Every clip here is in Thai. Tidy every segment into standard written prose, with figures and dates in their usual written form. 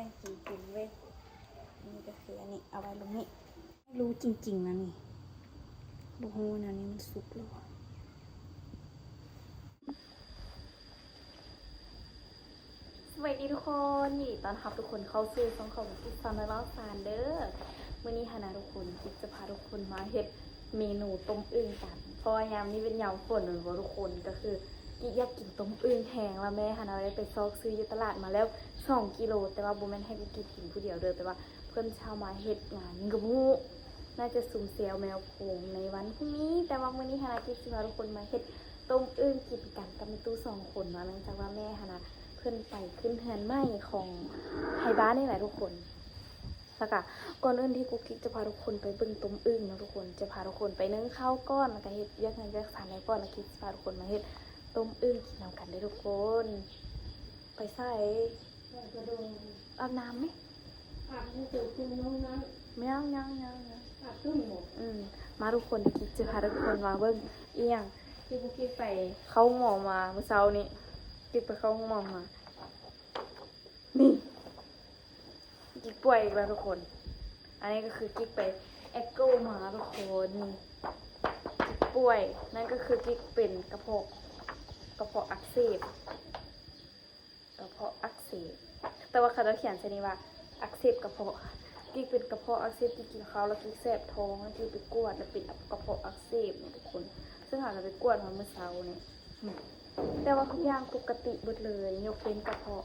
ป้งกินเว้ยนี่ก็คืออันนี้เอาไว้ลงนี่ไม่รู้จริงๆนะนี่ดูหูนะนี่มันสุกแล้วสวัสดีทุกคนยินดีต้อนรับทุกคนเข้าสู่ช่องของกิ๊กซอนและล้อซานเด้อวันนี้ฮานาทุกคนกิ๊กจะพาทุกคนมาเฮ็ดเมนูต้มอึ่งกันเพราะยามนี้เป็นยามฝนเลยว่าทุกคนก็คือกิ๊กอยากกินต้มอึ่งแห้งแล้วแม่ฮานาได้ไปซอกซื้ออยู่ตลาดมาแล้ว2 กิโลแต่ว่าโบแมนให้กิ๊กกินผู้เดียวเด้อแต่ว่าเพื่อนชาวมาเฮ็ดงานกระมูน่าจะสุ่มเซลแมวโพงในวันพรุ่งนี้แต่ว่าวันนี้ฮานากิ๊กจะพาทุกคนมาเฮ็ดต้มอึ่งกินกันกับแม่ตู้2 คนเนาะเนื่องจากว่าแม่ฮานาเพื่อนไปขึ้นเฮือนไหม้ของไทยบ้านนี่แหละทุกคนแล้วก็ก่อนอื่นที่กุ๊กกิ๊กจะพาทุกคนไปเบิ่งต้มอึ่งนะทุกคนจะพาทุกคนไปนึ่งข้าวก้อนแล้วก็เฮ็ดเวียกงานเวียกสารในก้อนแล้วกิ๊กจะพาทุกคนมาเฮ็ดต้มอึ่งกินน้ำกันได้ทุกคนไปใส่อาบน้ำไหมอาบน้ำเดี๋ยวคุณน้องนั้นไม่เอายังอาบตุ้มหมดมาทุกคนกิ๊กจะพาทุกคนมาเบิ่งอีหยังที่กุ๊กกิ๊กไปเข้าหมอมาเมื่อเช้านี้กิ๊กไปเข้าห้องหมอมานี่กิ๊กป่วยอีกแล้วทุกคนอันนี้ก็คือกิ๊กไปเอ็กโกมาทุกคนนี่กิ๊กป่วยนั่นก็คือกิ๊กเป็นกระเพาะอักเสบแต่ว่าเขาจะเขียนชนิดว่าอักเสบกระเพาะกิ๊กเป็นกระเพาะอักเสบกิ๊กกินข้าวแล้วกิ๊กแสบท้องแล้วกิ๊กไปกวดแล้วเป็นกระเพาะอักเสบเนี่ยทุกคนซึ่งหากเราไปกวดมาเมื่อเช้าเนี่ยแต่ว่าทุกอย่างปกติหมดเลยยกเว้นกระเพาะ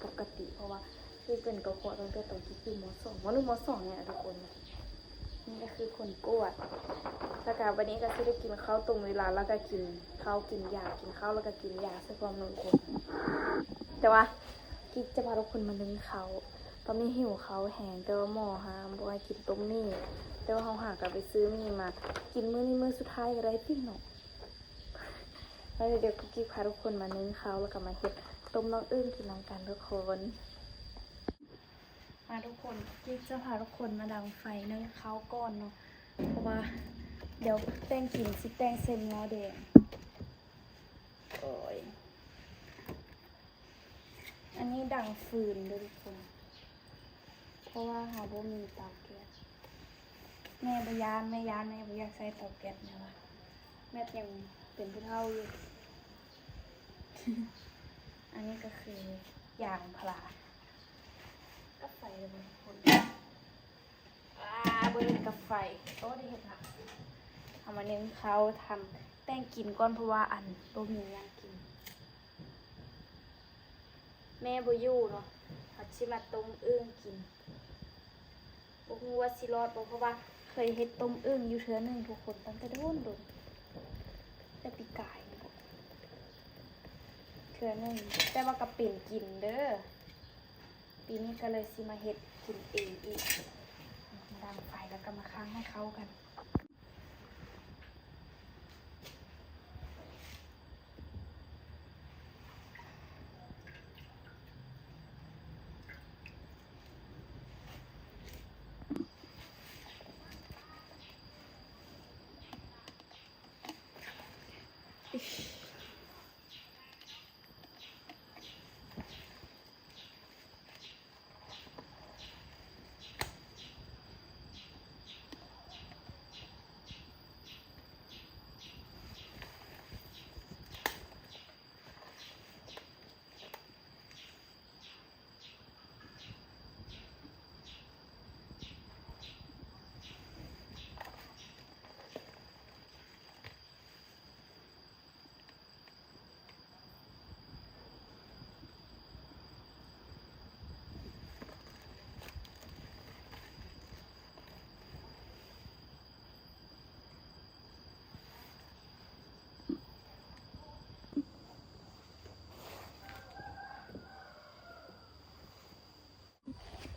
ปกติเพราะว่าที่เป็นกระเพาะตั้งแต่ตอนที่อยู่ม.2ม.2เนี่ยทุกคนนี่ก็คือคนกวดแล้วก็วันนี้ก็จะได้กินข้าวตรงเวลาแล้วก็กินข้าวกินยากินข้าวแล้วก็กินยาใส่ความนอนคนแต่ว่ากิ๊กจะพาทุกคนมานึ่งเขาตอนนี้หิวเขาแห้งแต่ว่าหมอห้ามบอกให้กินต้มนี่แต่ว่าเขาหากลับไปซื้อมีมากินมื้อนี้มื้อสุดท้ายก็ได้พี่น้องแล้วเดี๋ยวกิ๊กพาทุกคนมานึ่งเขาแล้วก็มาเฮ็ดต้มน้องอึ้งกินน้ำกันทุกคนมาทุกคนกิ๊กจะพาทุกคนมาดังไฟนึ่งเขาก่อนเนาะเพราะว่าเดี๋ยวแป้งกินสิแป้งเส้นงอแดงโอ้ยอันนี้ดังฟืนด้วยทุกคนเพราะว่าหาบ่มีเตาแก๊สแม่บ่ยานแม่บ่อยากใช้เตาแก๊สนะวะแม่ยังเป็นผู้เฒ่าอยู่ อันนี้ก็คือยางพาราก็ไฟเลยทุกคนเบิ่งกับไฟโอ้ได้เห็นค่ะเอามาเน้นเขาทำแป้งกินก่อนเพราะว่าอันบ่มีหยังกินแม่บ่อยู่เนาะเขาสิมาต้มอึ่งกินบ่ฮู้ว่าสิรอดบ่เพราะว่าเคยเฮ็ดต้มอึ่งอยู่เทื่อนึงทุกคนตั้งแต่โดนแต่ปีกายเทื่อนึงแต่ว่าก็เป็นกินเด้อปีนี้ก็เลยสิมาเฮ็ดกินเองอีกมาดังไฟแล้วก็มาค้างให้เข้ากัน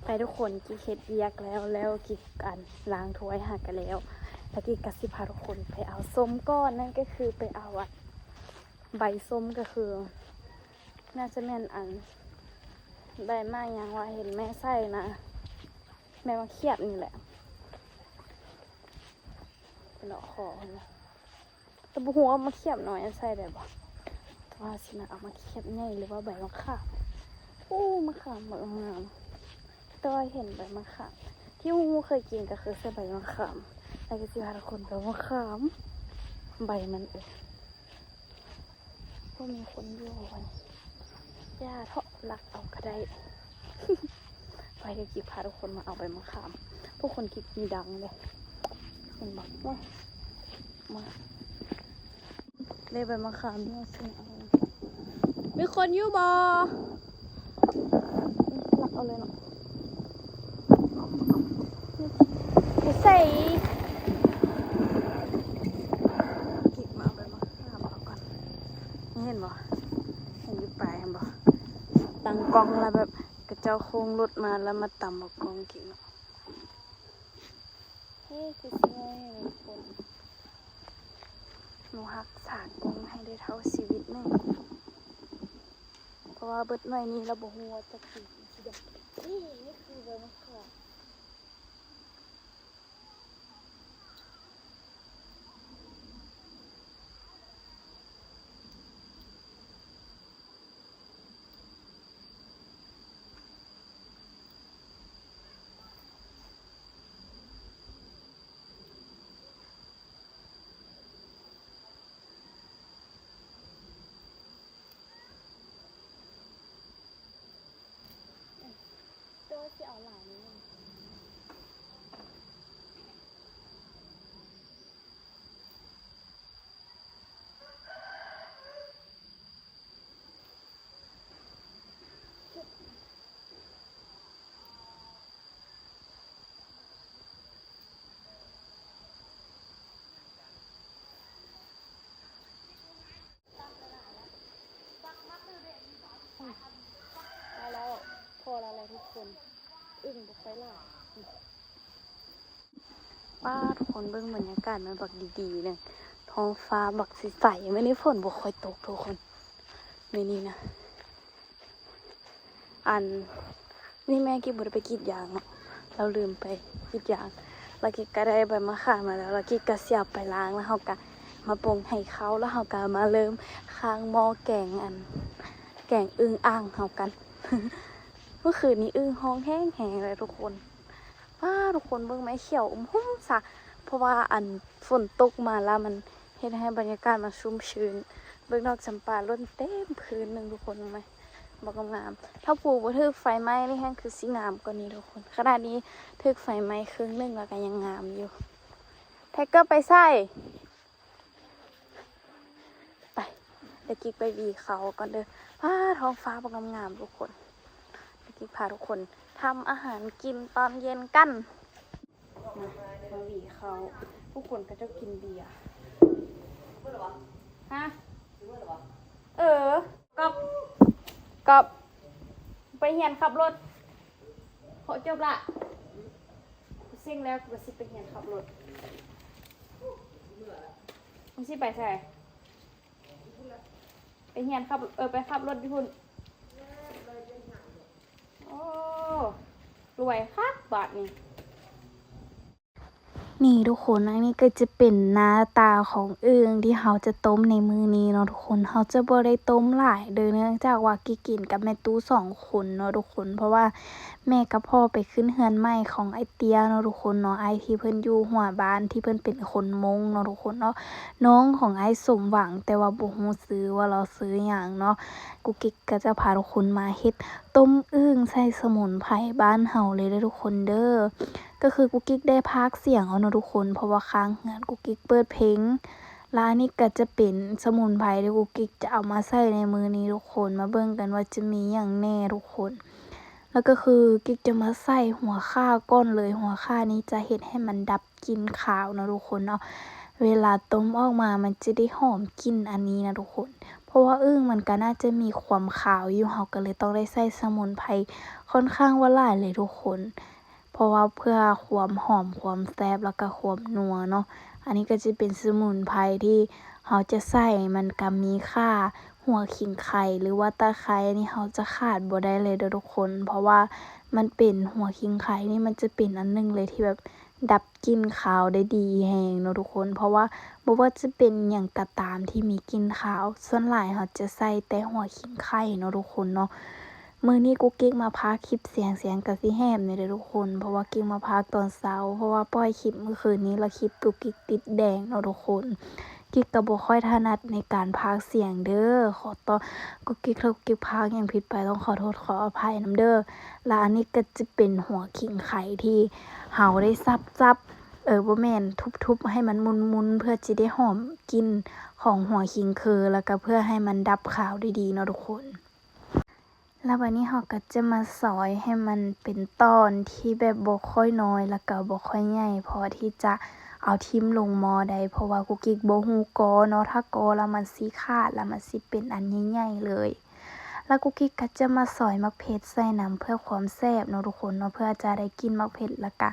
ไปทุกคนกิ๊กเฮ็ดเวียกแล้วกิ๊กกันล้างถ้วยหักกันแล้วกิ๊กกสิพาทุกคนไปเอาส้มก้อนนั่นก็คือไปเอาใบส้มก็คือน่าจะแม่นใบไม้ยังว่าเห็นแม่ใส่นะแม่มาเขียบนี่แหละเป็นดอกคอนะแต่บุหัวมาเขียบหน่อยใส่ได้บ่ว่าสินะเอามาเขียบใหญ่หรือว่าใบมะขามมะขามงาม ตัวเห็นใบมะขามที่มูเคยกินก็คือใส่ใบมะขามแล้วก็สิพาทุกคนไปมะขามใบมันก็มีคนอยู่วันย่าเทาะหลักเอาก็ได้ ไปเดี๋ยวกิ๊บพาทุกคนมาเอาใบมะขามพวกคนกิ๊บมีดังเลยคนบอกว่ามาเลยใบมะขามที่เราซื้อเอามีคนอยู่บ่หลักเอาเลยเนาะไม่ใส่กิ๊บมาเอาใบมะขามเอาก่อนนี่เห็นบ่เห็นอยู่ปลายเห็นบ่ตั้งกล้องแล้วแบบกระเจ้าโค้งรถมาแล้วมาต่ำเอากล้องกิ๊บเนาะเฮ้ยคือสวยทุกคนหนูหักษากงให้ได้เท่าชีวิตแม่เพราะว่าเบิดหน่อยนี้เราบอกว่าจะกินสิเด็ดนี่คือใบมะขามตัวที่เอาหลายนี้ได้แล้วพอแล้วแหละทุกคนอึ้งบุกไปล่ะป้าทุกคนเบิ่งบรรยากาศมันบักดีๆเลยท้องฟ้าบักใสๆไม่ได้ฝนบ่ค่อยตกทุกคนนี่นะนี่แม่กิ๊บบ่ได้ไปกรีดยางเนาะเราลืมไปกรีดยางแล้วกิ๊กก็ได้ใบมะขามมาแล้วกิ๊กก็เสียบไปล้างแล้วเฮาก็มาปรุงให้เขาแล้วเฮาก็มาเริ่มค้างหม้อแกงอึ่งอ่างเฮากัน เมื่อคืนนี้อึ่งห้องแห้งๆเลยทุกคนทุกคนเบิ่งไม้เขียวหุ้มซะเพราะว่าฝนตกมาแล้วมันเฮ็ดให้บรรยากาศมันชุ่มชื้นเบิ่งดอกจำปาล้นเต็มพื้นนึงทุกคนเห็นไหมบ่งามถ้าปลูกบ่ถึกไฟไหม้นี่แห้งคือสิงามกว่านี้ทุกคนขนาดนี้ถึกไฟไหม้ครึ่งนึงแล้วก็ยังงามอยู่แท็กเกอร์ไปใส่ไปเดี๋ยวกิ๊กไปวีเขาก่อนเด้อท้องฟ้าบ่งามทุกคนกิ๊กพาทุกคนทำอาหารกินตอนเย็นกันมาหวีเขาผู้คนก็จะกินเบียร์ฮะกับไปเฮียนขับรถขอจบละซิ่งแล้วกูสิไปเฮียนขับรถมึงสิไปใส่ไปเฮียนขับไปขับรถดิคุณโอ้รวยคักบาทนี่ทุกคนอันนี้ก็จะเป็นหน้าตาของอึ่งที่เขาจะต้มในมื้อนี้เนาะทุกคนเขาจะบ่ได้ต้มหลายเด้อเนื่องจากว่ากิ๊กกินกับแม่ตู้2 คนเนาะทุกคนเพราะว่าแม่กับพ่อไปขึ้นเฮือนใหม่ของไอเตียเนาะทุกคนเนาะไอที่เพิ่นอยู่หัวบ้านที่เพิ่นเป็นคนมงเนาะทุกคนเนาะน้องของไอสมหวังแต่ว่าบ่ฮู้ซื้อว่าเราซื้อหยังเนาะกูกิ๊กก็จะพาทุกคนมาเฮ็ดต้มอึ่งใส่สมุนไพรบ้านเฮาเลยเด้อทุกคนเด้อก็คือกูกิ๊กได้พากย์เสียงเอาเนาะทุกคนเพราะว่าค้างเฮือนกูกิ๊กเปิดเพลงแล้วอันนี้ก็จะเป็นสมุนไพรที่กูกิ๊กจะเอามาใส่ในมื้อนี้ทุกคนมาเบิ่งกันว่าจะมีหยังแน่ทุกคนแล้วก็คือกิ๊กจะมาใส่หัวข่าก่อนเลยหัวข่านี้จะเฮ็ดให้มันดับกลิ่นคาวเนาะทุกคนเนาะเวลาต้มออกมามันจะได้หอมกลิ่นอันนี้นะทุกคนเพราะว่าอึ่งมันก็น่าจะมีความขาวอยู่เฮาก็เลยต้องได้ใส่สมุนไพรค่อนข้างว่าหลายเลยทุกคนเพราะว่าเพื่อความหอมความแซ่บแล้วก็ความนัวเนาะอันนี้ก็จะเป็นสมุนไพรที่เราจะใส่มันก็มีค่าหัวขิงไข่หรือว่าตะไคร้นี่เราจะขาดบ่ได้เลยเด้อทุกคนเพราะว่ามันเป็นหัวขิงไข่นี่มันจะเป็นอันนึงเลยที่แบบดับกลิ่นคาวได้ดีแฮงเนาะทุกคนเพราะว่าบ่ว่าจะเป็นหยังก็ตามที่มีกลิ่นคาวส่วนหลายเราจะใส่แต่หัวขิงไข่เนาะทุกคนเนาะ มื้อนี้กูกิ๊กมาพากคลิปเสียงก็สิแหบนี่เด้อทุกคนเพราะว่ากิ๊กมาพากตอนเช้าเพราะว่าปล่อยคลิปเมื่อคืนนี้แล้วคลิปกูกิ๊กติดแดงเนาะทุกคนกิ๊กก็บ่ค่อยถนัดในการพากย์เสียงเด้อขอต่อกูกิ๊กถ้ากูกิ๊กพากย์หยังผิดไปต้องขอโทษขออภัยนำเด้อและอันนี้ก็จะเป็นหัวขิงไข่ที่เฮาได้ซับบ่แม่นทุบๆให้มันมุนๆเพื่อจะได้หอมกลิ่นของหัวขิงคือแล้วก็เพื่อให้มันดับคาวได้ดีเนาะทุกคนแล้ววันนี้เราก็จะมาซอยให้มันเป็นตอนที่แบบบ่ค่อยน้อยแล้วก็บ่ค่อยใหญ่พอที่จะเอาทิ่มลงหม้อได้เพราะว่ากุกกิ๊กบ่ฮู้กอเนาะถ้ากอแล้วมันสิขาดแล้วมันสิเป็นอันใหญ่ๆเลยแล้วกุกกิ๊กก็จะมาซอยมะเขือใส่น้ำเพื่อความแซ่บเนาะทุกคนเนาะเพื่อจะได้กินมะเขือแล้วก็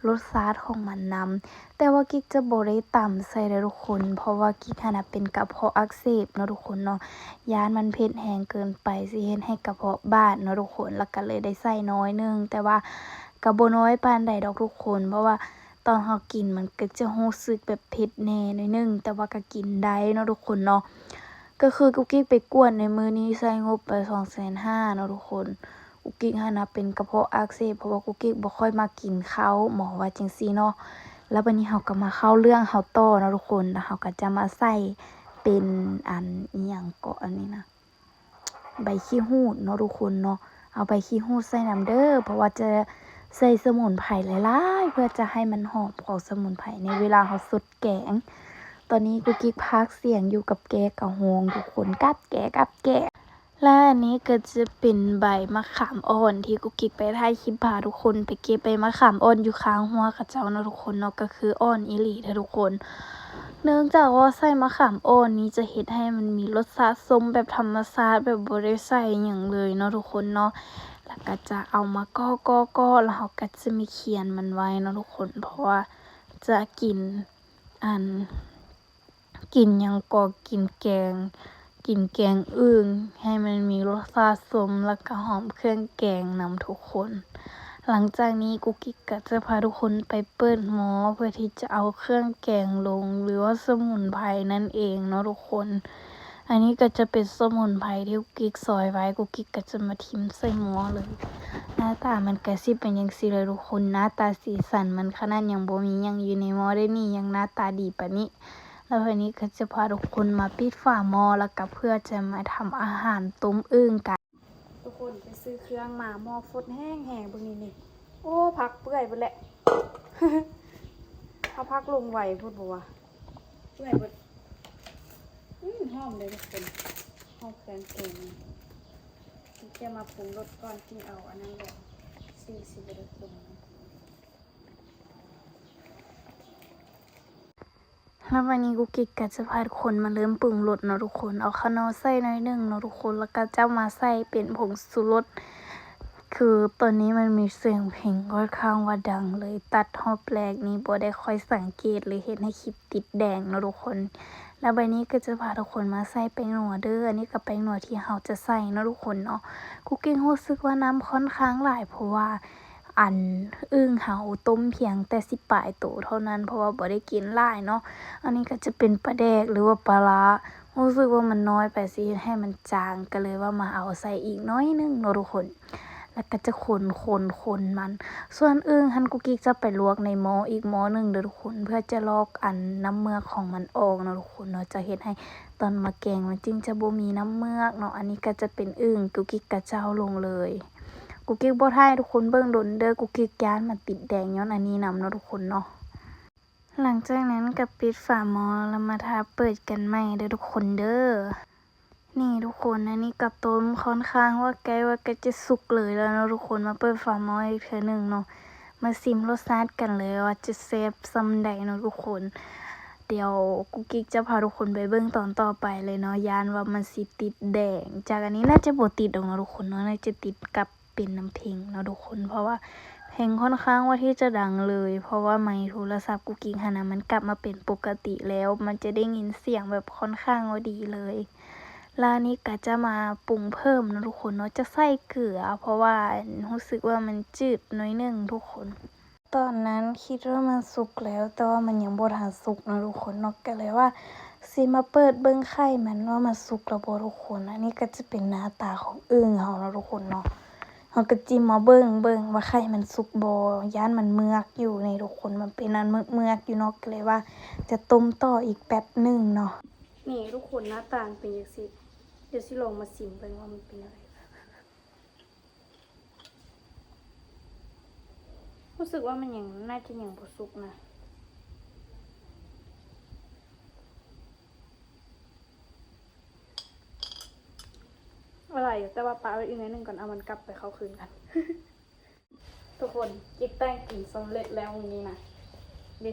รสชาติของมันนำแต่ว่ากิ๊กจะบ่ได้ตำใส่เด้อทุกคนเพราะว่ากิ๊กน่ะเป็นกระเพาะอักเสบเนาะทุกคนเนาะย้านมันเผ็ดแรงเกินไปสิเฮ็ดให้กระเพาะบาดเนาะทุกคนแล้วก็เลยได้ใส่น้อยนึงแต่ว่าก็บ่น้อยปานใดดอกทุกคนเพราะว่าตอนเรากินมันก็จะรู้สึกแบบเผ็ดแน่หน่อยนึงแต่ว่าก็กินได้เนาะทุกคนเนาะก็คือกุ๊กกิ๊กไปกวนในมื้อนี้ใช้งบไป 250,000 เนาะทุกคนกุ๊กกิ๊กน่ะเป็นกระเพาะอักเสบเพราะว่ากุ๊กกิ๊กบ่ค่อยมักกินข้าวหมอว่าจังซี่เนาะแล้วบัดนี้เราก็มาเข้าเรื่องเราต่อเนาะทุกคนแล้วเราก็จะมาใส่เป็นอันอิหยังก็อันนี้นะใบขี้หูดเนาะทุกคนเนาะเอาใบขี้หูดใส่น้ำเด้อเพราะว่าจะใส่สมุนไพรหลายๆเพื่อจะให้มันหอมของสมุนไพรในเวลาเราสดแกงตอนนี้กุ๊กกิ๊กพากย์เสียงอยู่กับแกกะโฮงทุกคนกับแกและอันนี้ก็จะเป็นใบมะขามอ่อนที่กุ๊กกิ๊กไปถ่ายคลิปพาทุกคนไปเก็บใบมะขามอ่อนอยู่ข้างหัวเขาเจ้าเนาะทุกคนเนาะก็คืออ่อนอีหลีเด้อทุกคนเนื่องจากว่าใส่มะขามอ่อนนี้จะเฮ็ดให้มันมีรสชาติส้มแบบธรรมชาติแบบบ่ได้ใส่หยังเลยเนาะทุกคนเนาะแล้วก็จะเอามาก้อแล้วเราก็จะมีเขียนมันไว้เนาะทุกคนเพราะว่าจะกินอันกินหยังก็กินแกงอึ่งให้มันมีรสชาติส้มแล้วก็หอมเครื่องแกงนำทุกคนหลังจากนี้กุ๊กกิ๊กก็จะพาทุกคนไปเปิดหม้อเพื่อที่จะเอาเครื่องแกงลงหรือว่าสมุนไพรนั่นเองเนาะทุกคนอันนี้ก็จะเป็นสมุนไพรที่กุ๊กกิ๊กซอยไว้กุ๊กกิ๊กก็จะมาทิ่มใส่หม้อเลยหน้าตามันก็สิเป็นจังซี่เลยทุกคนหน้าตาสีสันมันขนาดยังบ่มีหยังอยู่ในหม้อได้นี่ยังหน้าตาดีปานนี้แล้ววันนี้ก็จะพาทุกคนมาปิดฝาหม้อแล้วก็เพื่อจะมาทำอาหารต้มอึ่งกันทุกคนไปซื้อเครื่องมาหม้อฟดแห้งๆเบิ่งนี่โอ้ผักเปื่อยเบิดแหละ เอาผักลงไว้พูดบ่ว่าเปื่อยเบิดหอมเลยทุกคนหอมเครื่องแกงจะมาปรุงรสก่อนที่เอาอันนั้นลงสิบ่ได้ปรุงแล้ววันนี้กุ๊กกิ๊กก็จะพาทุกคนมาเริ่มปรุงรสเนาะทุกคนเอาข้าวเหนียวใส่หน่อยนึงเนาะทุกคนแล้วก็จะมาใส่เป็นผงชูรสคือตอนนี้มันมีเสียงเพลงค่อนข้างว่าดังเลยตัดฮอบแรกนี้บ่ได้ค่อยสังเกตเลยเห็นให้คลิปติดแดงเนาะทุกคนแล้วใบนี้ก็จะพาทุกคนมาใส่แป้งนัวเด้ออันนี้ก็แป้งนัวที่เราจะใส่เนาะทุกคนเนาะกุ๊กกิ๊กรู้สึกว่าน้ำค่อนข้างหลายเพราะว่าอันอึ่งเฮาต้มเพียงแต่10ปลายโตเท่านั้นเพราะว่าบ่ได้กินหลายเนาะอันนี้ก็จะเป็นปลาแดกหรือว่าปลาร้ารู้สึกว่ามันน้อยไปสิให้มันจางก็เลยว่ามาเอาใส่อีกน้อยนึงเนาะทุกคนแล้วก็จะคนมันส่วนอึ่งหันกุ๊กกิ๊กจะไปลวกในหม้ออีกหม้อนึงเด้อทุกคนเพื่อจะลอกอันน้ำเมือกของมันออกเนาะทุกคนเนาะจะเฮ็ดให้ตอนมาแกงมันจึงจะบ่มีน้ำเมือกเนาะอันนี้ก็จะเป็นอึ่งกุ๊กกิ๊กก็จะเอาลงเลยกุ๊กกิ๊กบ่ถ่ายทุกคนเบิ่งดนเด้อกุ๊กกิ๊กย้านมันติดแดงย้อนอันนี้นำเนาะทุกคนเนาะหลังจากนั้นก็ปิดฝาหม้อแล้วมาทาเปิดกันใหม่เด้อทุกคนเด้อนี่ทุกคนอันนี้กับต้มค่อนข้างว่าใกล้จะสุกเลยแล้วเนาะทุกคนมาเปิดฝาหม้ออีกเทื่อนึงเนาะมาชิมรสชาติกันเลยว่าจะแซ่บส่ำใดเนาะทุกคนเดี๋ยวกุ๊กกิ๊กจะพาทุกคนไปเบิ่งตอนต่อไปเลยเนาะย้านว่ามันสิติดแดงจากอันนี้น่าจะบ่ติดดอกเนาะทุกคนเนาะน่าจะติดกับเป็นน้ำเพลงเนาะทุกคนเพราะว่าเพลงค่อนข้างว่าที่จะดังเลยเพราะว่าไมค์โทรศัพท์กุ๊กกิ๊กหันน่ะมันกลับมาเป็นปกติแล้วมันจะได้ยินเสียงแบบค่อนข้างว่าดีเลยแล้วนี้ก็จะมาปรุงเพิ่มนะทุกคนเนาะจะใส่เกลือเพราะว่ารู้สึกว่ามันจืดน้อยนึงทุกคนตอนนั้นคิดว่ามันสุกแล้วแต่ว่ามันยังบ่ทันสุกนะทุกคนเนาะก็เลยว่า สิมาเปิดเบิ่งไข่มันว่ามันสุกแล้วบ่ทุกคน อันนี้ก็จะเป็นหน้าตาของอึ่งเฮาเนาะทุกคนเนาะเฮาก็จิ้มมาเบิ่งว่าไข่มันสุกบ่ย้านมันเมือกอยู่นี่ทุกคนมันเป็นอันเมือกอยู่เนาะก็เลยว่า จะต้มต่ออีกแป๊บหนึงเนาะนี่ทุกคนหน้าตาเป็นจังซี่เดี๋ยวสิลองมาชิมเบิ่งว่ามันเป็นอะไรรู้สึกว่ามันยังน่าจะยังบ่สุกนะอะไรอยู่แต่ว่าปลาไว้อีกนิดนึงก่อนเอามันกลับไปเข้าคืนกัน ทุกคนกิ๊บแป้งกินสำเร็จแล้ววันนี้นะดิ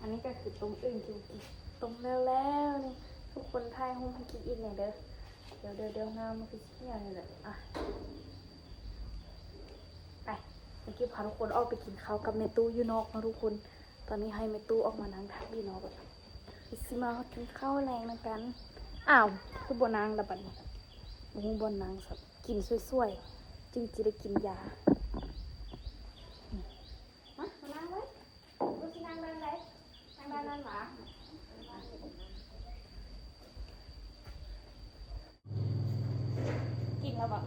อันนี้ก็คือต้มอึ่งกินต้มแล้วนี่ทุกคนทายห้องให้กินอีกอย่างเด้อเดี๋ยวน้ำมันคือเชี่ยนี่แหละอ่ะไปเมื่อกี้พาทุกคนออกไปกินข้าวกับเมตู้ยูนอกนะทุกคนตอนนี้ให้เมตู้ออกมานั่งทักดีนอกแบบสิมากินข้าวแรงนะกันอ้าวคือบนนางระบัดนี้บนนางสับกินสวยๆจึงจะได้กินยามานั่งไว้กูจะนั่งด้านไหนนั่งด้านนั้นหมากินแล้วบอก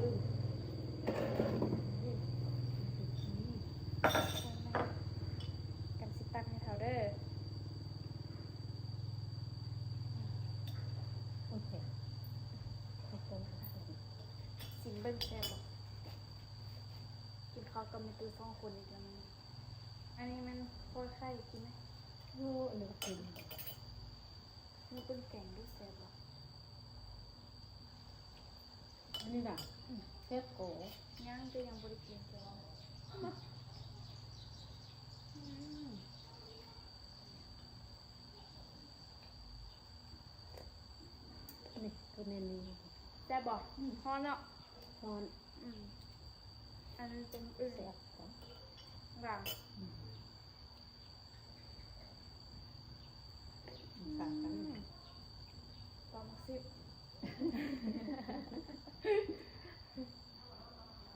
กันสิตักให้เท่าเด้อสินเบิ้งแซ่บบอกกินข้าวกับมีตัว2 คนอีกแล้วมั้งอันนี้มันโคตรไข่กินไหมโอ้เดี๋ยวกินนี่เป็นแกงด้วยแซ่บบอกอันนี้น่ะแซ่บโก ยังจะยังบริกินจ้ะนี่ตัวนี้นี่ แซ่บบอกฮอนเนาะ ตอน อันนี้เป็นอื่น แซ่บของ ว่าง ต่างกัน ตอน10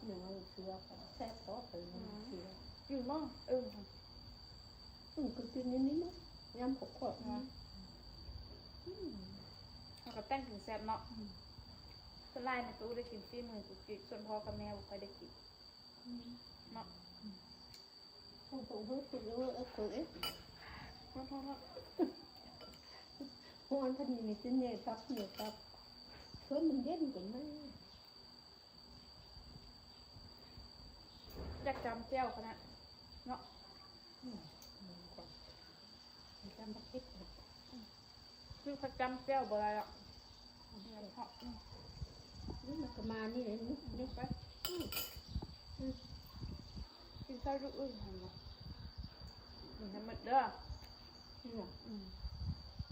อย่างว่าเสือแซ่บก็ตื่นเสือ อยู่มั่งก็กินนิดๆนะยำขบๆนะ แล้วก็แต่งถึงแซ่บเนาะส่วนไล่ในตู้ได้กินมื้อกุกกิส่วนพ่อกับแม่บ่ค่อยได้กินเนาะ không tụng hết thì nó ở cửa ấy พ่อ không ăn thân gì trên nhà tập nhiều tập sớm mình ghét mình cũng mấy อยากจำแจ้วขนาดเนาะ mình chăm bắt ít คือพักจำแจ้วบ่ได้หรอกเพราะ nếu mà cầm mà như vậy nó ยุบไปกินข้าวลูกอื่นหันมามันจะมึดเด้อ như là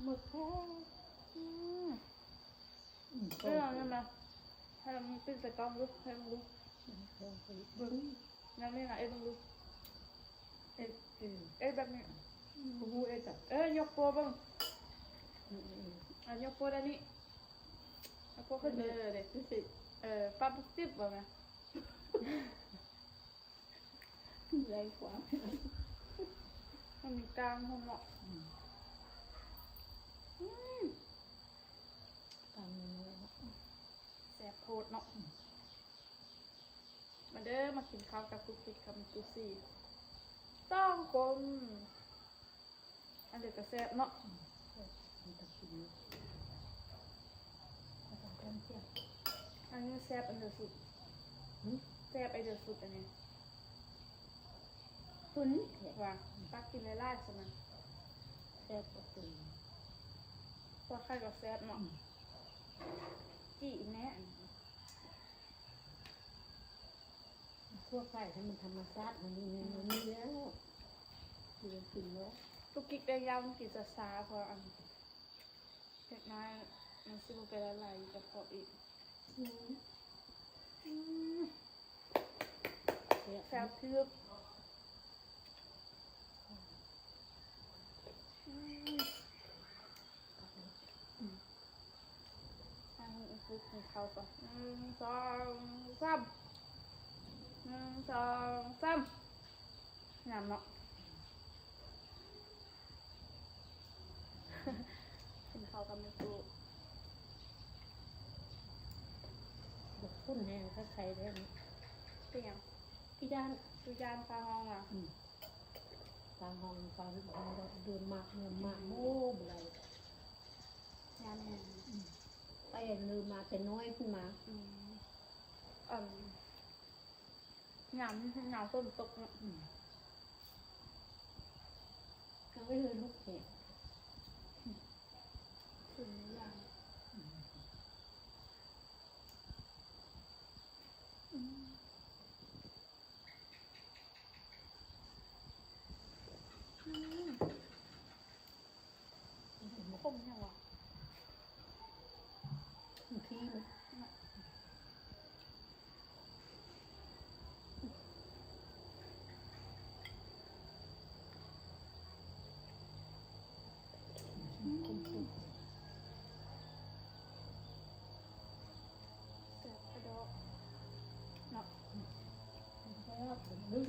mực thế เรื่องนี้มาให้เราปิ้งใส่กล้องลูกให้มึงลูก vững นั่นนี่นะมึงลูกแบบนี้ vui ấy tập ยกโปบ้างยกโปด้านนี้ยกโปขึ้นเด็กที่สิปั๊บสิบบ่ไหม dày quá มันมีกลางห้องเนาะ càng nhiều แสบโพดเนาะมาเด้อมากินข้าวกับกุ๊กกิ๊กกับกุ๊กซี่ต้องกลมอันเด็กก็แสบเนาะ người ta chỉ người ta thân thiện อันนี้แสบอันเดียวสุดแสบไอเดียวสุดอันนี้ phấn ว่าตักกินไล่ๆใช่ไหม đẹp của từng ตัวไข่กับแสบเนาะจีแน่ thuốc phải thì mình thầm massage mình như thế thì mình nữa กุ๊กกิ๊กได้ยาวมันกินซาเพราะอันเด็กน้อยมันซิบไปละลายจะพออีกแสบทึบคุกให้เข้าก่อน1 2 3 1 2 3งามเนาะกินข้าว เขากับไม่ตู้ บกพุ่นแห้งถ้าใช้ได้ไหม เป็นยัง พี่ด้าน ดูยานปลาห้องอ่ะ ปลาหองปลาหองเราเดินมากเงินมากโม่อะไร ยานแห้ง ไปลืมมาแต่น้อยขึ้นมา หนาวต้นตกเนาะ เขาไม่เลยลูกแหก ถึงยานคมยังวะ ขี้มันแซ่บกระดอกเนาะ แล้วดึง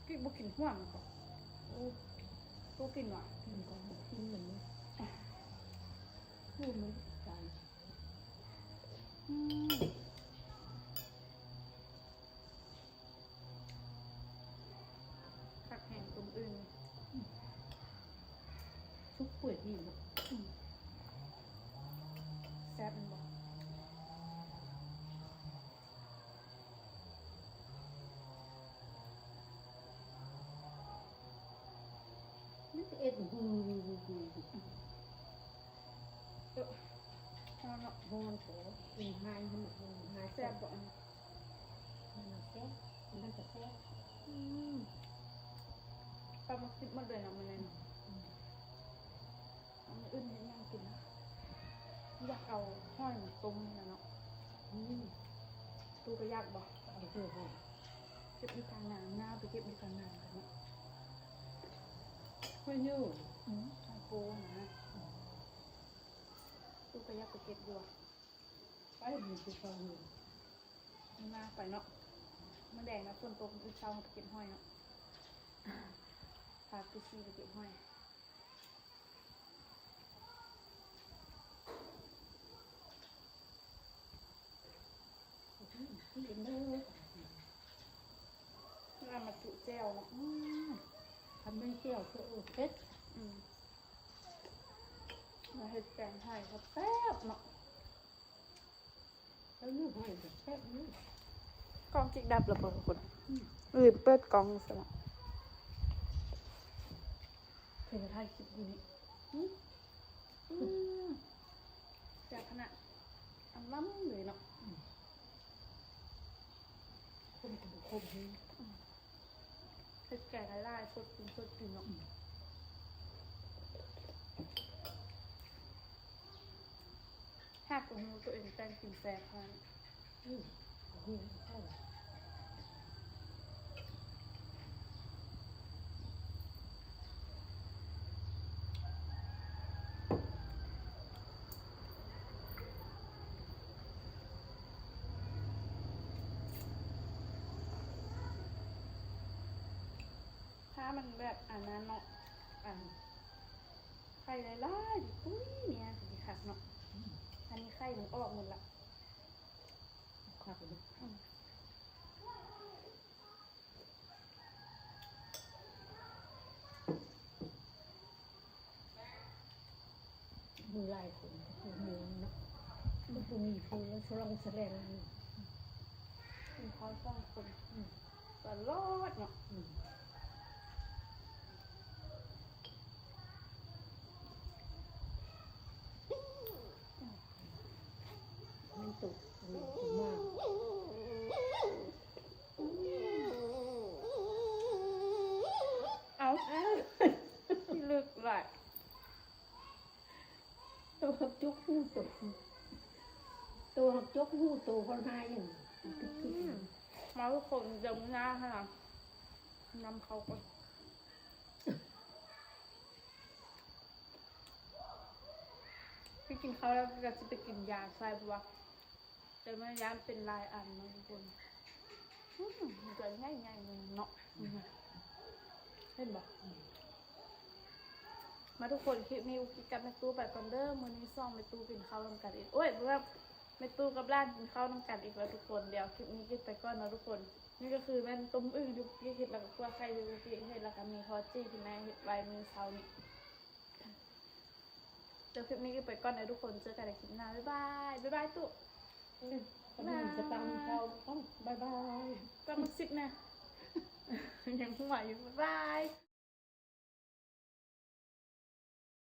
กินบุกินห่วงก่อน โอ้ ตัวกินว่ะ กินก่อนกินเหมือนนี้พูดมันตาย ผักแห้งตรงอื่น ซุปป่วยดีเนาะ แซ่บมันบอก นี่เอ็ดหู พอเนาะ ฮอนขอเป็นไฮให้มันไฮ แซ่ แซ่ บบ บอกอัน มันแซ่บมันจะแซ่บ ปลาหมึกติดหมดเลยเนาะมันเลยเนาะอันอื่นยังยังกินนะอยากเอาห้อยมันต้มนะเนาะตูก็อยากบอก เอาเถอะค่ะ เก็บในกลางน้ำหน้าไปเก็บในกลางน้ำกันเนาะ ไม่ยุ่ง ทางโป้นะตูก็อยากไปเก็บอยู่อะ ไปมีที่ฟังอยู่ หน้าไปเนาะมันแดงนะฝนตกอีกเช้าไปเก็บห้อยเนาะพาไปซีไปเก็บห้อย ที่เห็นเด้อ น้ำมาจุแจวเนาะ ทำไม่เที่ยวเพื่อเพชร มาเห็ดแกงไทยครับแซ่บเนาะ แล้วนี่ให้แบบแซ่บนี่ กองจิกดับระเบิดคนเปิดกองสละเพลงไทยคลิปอยู่นี่จากขนาดอันล้ำเลยเนาะ คนกับคมนี่ เห็ดแกงไล่ๆสดกินเนาะแฮกของตัวเองแต่งกินแซ่บค่ะ นี่เข้า ถ้ามันแบบอันนั้นเนาะไข่ไล่ๆอุ้ยเนี่ยสิคักเนาะอันนี้ไข่มันออกหมดละ ขาดไปเลยมือลายคนคือมือเนาะมันก็มีเพลแล้วสลองแสดง เป็นเขาสองคนตลอดเนาะ มันตกมาก เอาที่ลึกไหล ตัวจุกหูตกตัวจุกหูตัวคนไทยอย่าง มาทุกคนจมหน้าขนาดนำเขาก่อนพี่กินเขาวแล้วก็จะไปกินยาใส่ปะวะแต่เมื่อยามเป็นลายอันนะทุกคนมันจะง่ายๆเลยเนาะเห็นปะ มาทุกคนคลิปนี้อุกิกับแม่ตู้ไปคอนเดอร์มือนี้ซ่องแม่ตู้กินข้าวนำกันอีกโอ้ยแบบแม่ตู้กับร้านกินข้าวนำกันอีกแล้วทุกคนเดี๋ยวคลิปนี้กินไปก่อนนะทุกคนนี่ก็คือแม่นต้มอึ่งที่พี่เห็ดแล้วก็คั่วไข่ที่พี่เห็ดแล้วก็มีทอดจี้ที่แม่เห็ดไว้มือเช้านี้เดี๋ยวคลิปนี้กินไปก่อนนะทุกคนเจอกันในคลิปหน้าบ๊ายบายบ๊ายบายตู้ ตอนนี้จะตังเขาต้องบาย ก็มาซิปนะยังหัวอยู่บ๊ายบาย